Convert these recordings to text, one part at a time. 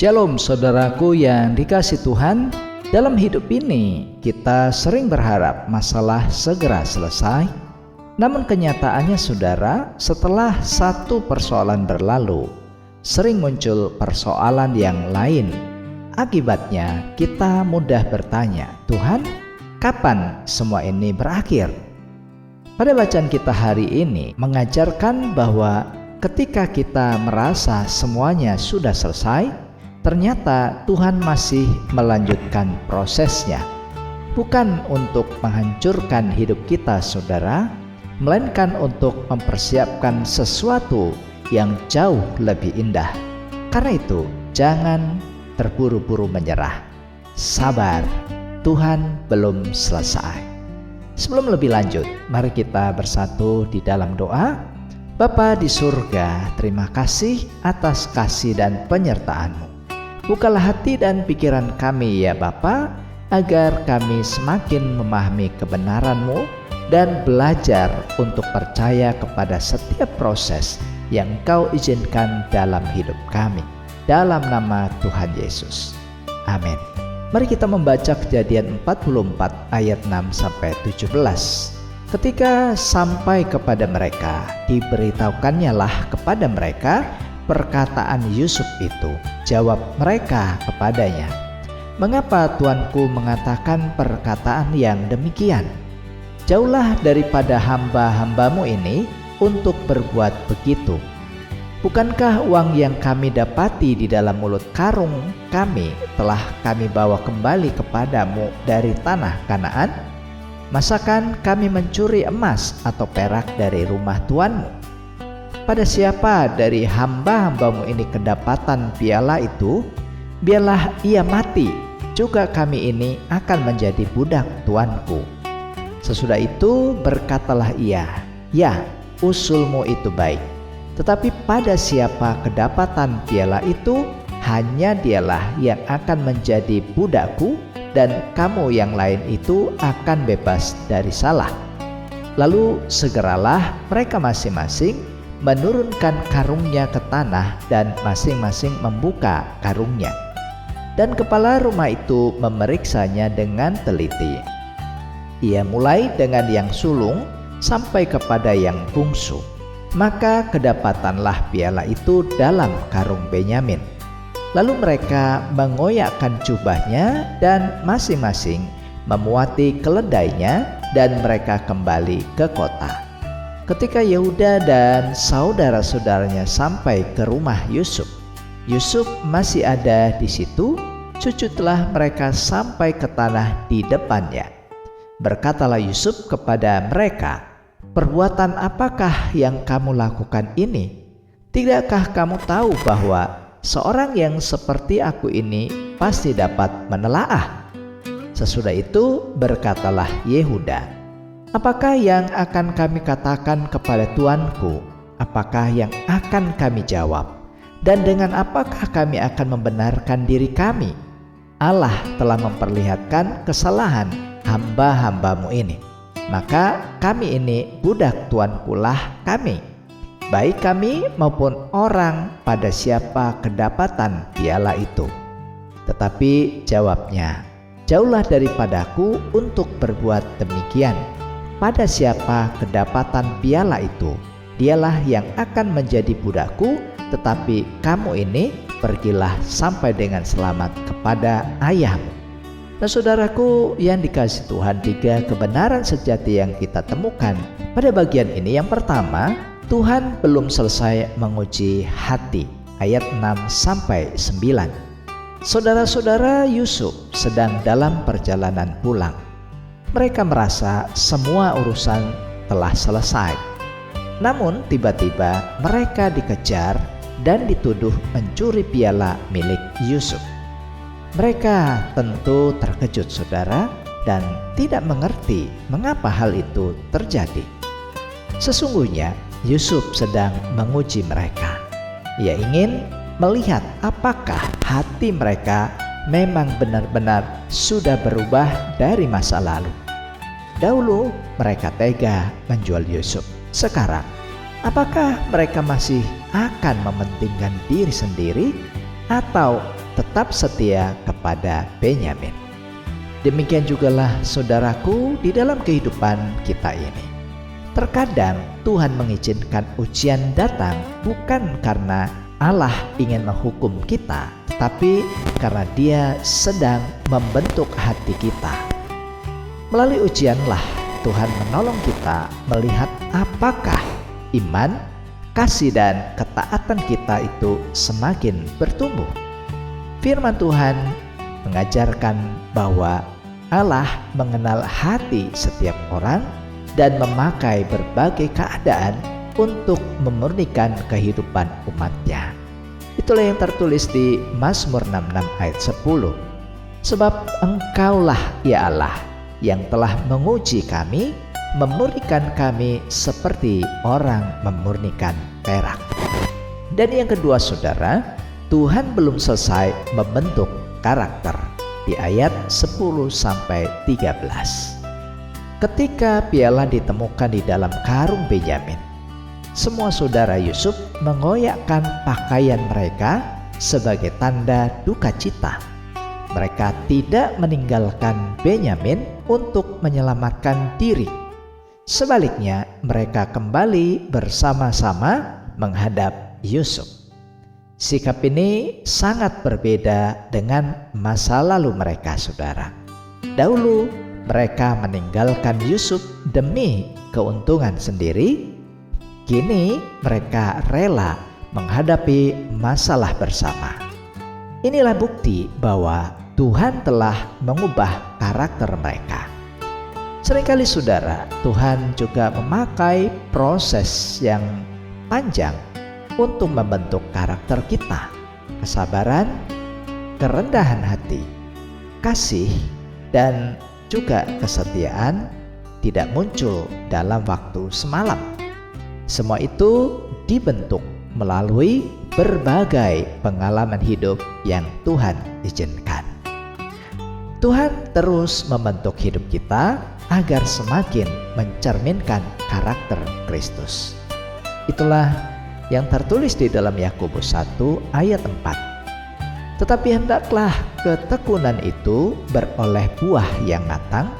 Shalom saudaraku yang dikasih Tuhan. Dalam hidup ini kita sering berharap masalah segera selesai. Namun kenyataannya saudara, setelah satu persoalan berlalu, sering muncul persoalan yang lain. Akibatnya kita mudah bertanya, Tuhan, kapan semua ini berakhir? Pada bacaan kita hari ini mengajarkan bahwa ketika kita merasa semuanya sudah selesai, ternyata Tuhan masih melanjutkan prosesnya. Bukan untuk menghancurkan hidup kita saudara, melainkan untuk mempersiapkan sesuatu yang jauh lebih indah. Karena itu, jangan terburu-buru menyerah. Sabar, Tuhan belum selesai. Sebelum lebih lanjut, mari kita bersatu di dalam doa. Bapa di surga, terima kasih atas kasih dan penyertaan-Mu. Bukalah hati dan pikiran kami ya Bapa, agar kami semakin memahami kebenaran-Mu dan belajar untuk percaya kepada setiap proses yang Engkau izinkan dalam hidup kami. Dalam nama Tuhan Yesus. Amin. Mari kita membaca Kejadian 44 ayat 6-17. Ketika sampai kepada mereka, diberitahukannya lah kepada mereka perkataan Yusuf itu. Jawab mereka kepadanya, "Mengapa tuanku mengatakan perkataan yang demikian? Jauhlah daripada hamba-hambamu ini untuk berbuat begitu. Bukankah uang yang kami dapati di dalam mulut karung kami telah kami bawa kembali kepadamu dari tanah Kanaan? Masakan kami mencuri emas atau perak dari rumah tuanmu? Pada siapa dari hamba-hambamu ini kedapatan piala itu, biarlah ia mati, juga kami ini akan menjadi budak tuanku." Sesudah itu berkatalah ia, "Ya, usulmu itu baik. Tetapi pada siapa kedapatan piala itu, hanya dialah yang akan menjadi budakku, dan kamu yang lain itu akan bebas dari salah." Lalu segeralah mereka masing-masing menurunkan karungnya ke tanah dan masing-masing membuka karungnya. Dan kepala rumah itu memeriksanya dengan teliti. Ia mulai dengan yang sulung sampai kepada yang bungsu. Maka kedapatanlah piala itu dalam karung Benyamin. Lalu mereka mengoyakkan jubahnya dan masing-masing memuati keledainya, dan mereka kembali ke kota. Ketika Yehuda dan saudara-saudaranya sampai ke rumah Yusuf, Yusuf masih ada di situ. Sujudlah mereka sampai ke tanah di depannya. Berkatalah Yusuf kepada mereka, "Perbuatan apakah yang kamu lakukan ini? Tidakkah kamu tahu bahwa seorang yang seperti aku ini pasti dapat menelaah?" Sesudah itu berkatalah Yehuda, "Apakah yang akan kami katakan kepada tuanku? Apakah yang akan kami jawab? Dan dengan apakah kami akan membenarkan diri kami? Allah telah memperlihatkan kesalahan hamba-hambamu ini. Maka kami ini budak tuankulah kami, baik kami maupun orang pada siapa kedapatan piala itu." Tetapi jawabnya, "Jauhlah daripadaku untuk berbuat demikian. Pada siapa kedapatan piala itu, dialah yang akan menjadi budakku, tetapi kamu ini pergilah sampai dengan selamat kepada ayahmu." Nah saudaraku yang dikasihi Tuhan, 3 kebenaran sejati yang kita temukan pada bagian ini. Yang pertama, Tuhan belum selesai menguji hati. Ayat 6-9. Saudara-saudara Yusuf sedang dalam perjalanan pulang. Mereka merasa semua urusan telah selesai. Namun tiba-tiba mereka dikejar dan dituduh mencuri piala milik Yusuf. Mereka tentu terkejut saudara, dan tidak mengerti mengapa hal itu terjadi. Sesungguhnya Yusuf sedang menguji mereka. Ia ingin melihat apakah hati mereka memang benar-benar sudah berubah dari masa lalu. Dahulu mereka tega menjual Yusuf. Sekarang, apakah mereka masih akan mementingkan diri sendiri, atau tetap setia kepada Benyamin. Demikian jugalah saudaraku di dalam kehidupan kita ini. Terkadang Tuhan mengizinkan ujian datang bukan karena Allah ingin menghukum kita, tetapi karena Dia sedang membentuk hati kita. Melalui ujianlah Tuhan menolong kita melihat apakah iman, kasih dan ketaatan kita itu semakin bertumbuh. Firman Tuhan mengajarkan bahwa Allah mengenal hati setiap orang dan memakai berbagai keadaan untuk memurnikan kehidupan umatnya. Itulah yang tertulis di Mazmur 66 ayat 10. Sebab Engkaulah ya Allah yang telah menguji kami, memurnikan kami seperti orang memurnikan perak. Dan yang kedua saudara, Tuhan belum selesai membentuk karakter di ayat 10-13. Ketika piala ditemukan di dalam karung Benyamin, semua saudara Yusuf mengoyakkan pakaian mereka sebagai tanda duka cita. Mereka tidak meninggalkan Benyamin untuk menyelamatkan diri. Sebaliknya, mereka kembali bersama-sama menghadap Yusuf. Sikap ini sangat berbeda dengan masa lalu mereka, saudara. Dahulu, mereka meninggalkan Yusuf demi keuntungan sendiri. Kini mereka rela menghadapi masalah bersama. Inilah bukti bahwa Tuhan telah mengubah karakter mereka. Seringkali saudara, Tuhan juga memakai proses yang panjang untuk membentuk karakter kita. Kesabaran, kerendahan hati, kasih, dan juga kesetiaan tidak muncul dalam waktu semalam. Semua itu dibentuk melalui berbagai pengalaman hidup yang Tuhan izinkan. Tuhan terus membentuk hidup kita agar semakin mencerminkan karakter Kristus. Itulah yang tertulis di dalam Yakobus 1 ayat 4. Tetapi hendaklah ketekunan itu beroleh buah yang matang,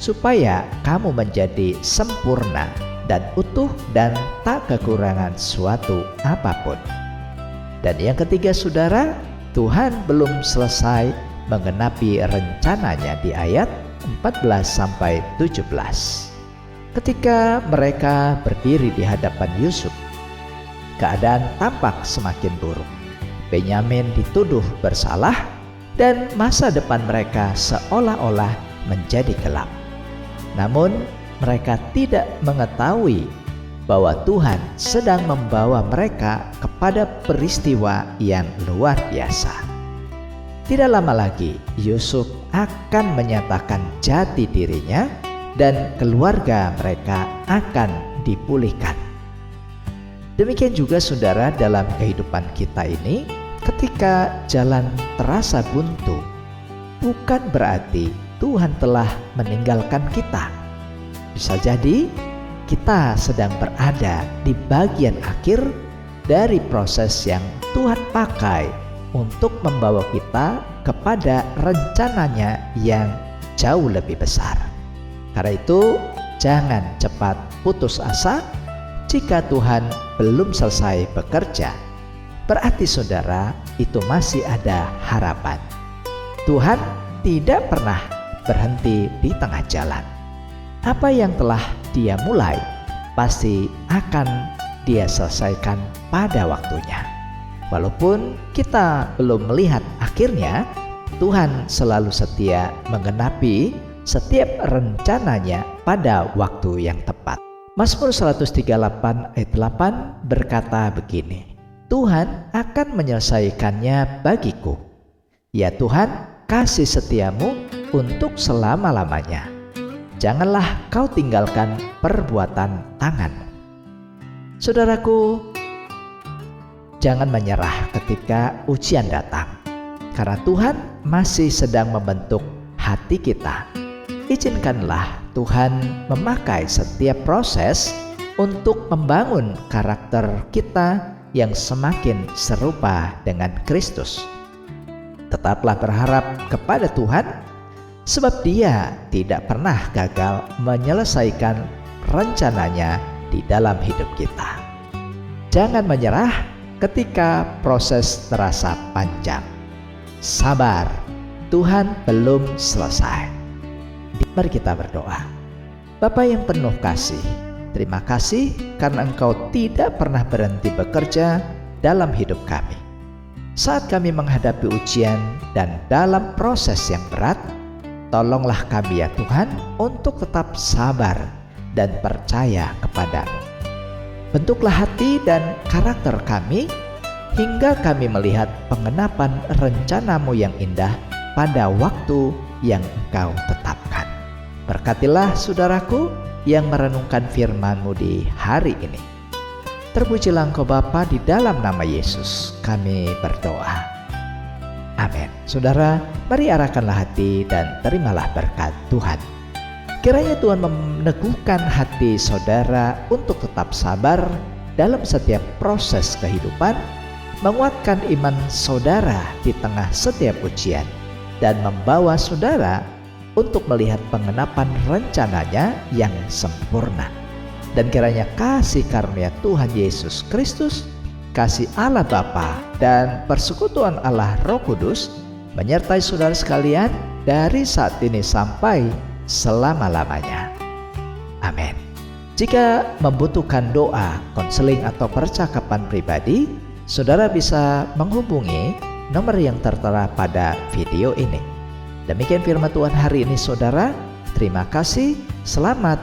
supaya kamu menjadi sempurna dan utuh dan tak kekurangan suatu apapun. Dan yang ketiga saudara, Tuhan belum selesai menggenapi rencananya di ayat 14-17. Ketika mereka berdiri di hadapan Yusuf, keadaan tampak semakin buruk. Benyamin dituduh bersalah dan masa depan mereka seolah-olah menjadi gelap. Namun mereka tidak mengetahui bahwa Tuhan sedang membawa mereka kepada peristiwa yang luar biasa. Tidak lama lagi Yusuf akan menyatakan jati dirinya dan keluarga mereka akan dipulihkan. Demikian juga saudara, dalam kehidupan kita ini, ketika jalan terasa buntu, bukan berarti Tuhan telah meninggalkan kita. Bisa jadi kita sedang berada di bagian akhir dari proses yang Tuhan pakai untuk membawa kita kepada rencananya yang jauh lebih besar. Karena itu, jangan cepat putus asa. Jika Tuhan belum selesai bekerja, berarti saudara, itu masih ada harapan. Tuhan tidak pernah berhenti di tengah jalan. Apa yang telah Dia mulai pasti akan Dia selesaikan pada waktunya. Walaupun kita belum melihat akhirnya, Tuhan selalu setia menggenapi setiap rencananya pada waktu yang tepat. Mazmur 138 ayat 8 berkata begini, Tuhan akan menyelesaikannya bagiku. Ya Tuhan, kasih setiamu untuk selama-lamanya. Janganlah kau tinggalkan perbuatan tanganmu. Saudaraku, jangan menyerah ketika ujian datang, karena Tuhan masih sedang membentuk hati kita. Izinkanlah Tuhan memakai setiap proses untuk membangun karakter kita yang semakin serupa dengan Kristus. Tetaplah berharap kepada Tuhan, sebab Dia tidak pernah gagal menyelesaikan rencananya di dalam hidup kita. Jangan menyerah ketika proses terasa panjang. Sabar, Tuhan belum selesai. Mari kita berdoa. Bapa yang penuh kasih, terima kasih karena Engkau tidak pernah berhenti bekerja dalam hidup kami. Saat kami menghadapi ujian dan dalam proses yang berat, tolonglah kami ya Tuhan untuk tetap sabar dan percaya kepadamu. Bentuklah hati dan karakter kami hingga kami melihat pengenapan rencanamu yang indah pada waktu yang Engkau tetapkan. Berkatilah saudaraku yang merenungkan firman-Mu di hari ini. Terpujilah Engkau Bapa, di dalam nama Yesus kami berdoa. Amin. Saudara, mari arahkanlah hati dan terimalah berkat Tuhan. Kiranya Tuhan meneguhkan hati saudara untuk tetap sabar dalam setiap proses kehidupan, menguatkan iman saudara di tengah setiap ujian, dan membawa saudara untuk melihat pengenapan rencananya yang sempurna. Dan kiranya kasih karunia Tuhan Yesus Kristus, kasih Allah Bapa, dan persekutuan Allah Roh Kudus menyertai saudara sekalian dari saat ini sampai selama-lamanya. Amin. Jika membutuhkan doa, konseling, atau percakapan pribadi, saudara bisa menghubungi nomor yang tertera pada video ini. Demikian firman Tuhan hari ini saudara. Terima kasih, selamat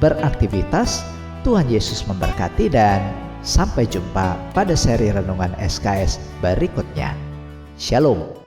beraktivitas. Tuhan Yesus memberkati dan sampai jumpa pada seri Renungan SKS berikutnya. Shalom.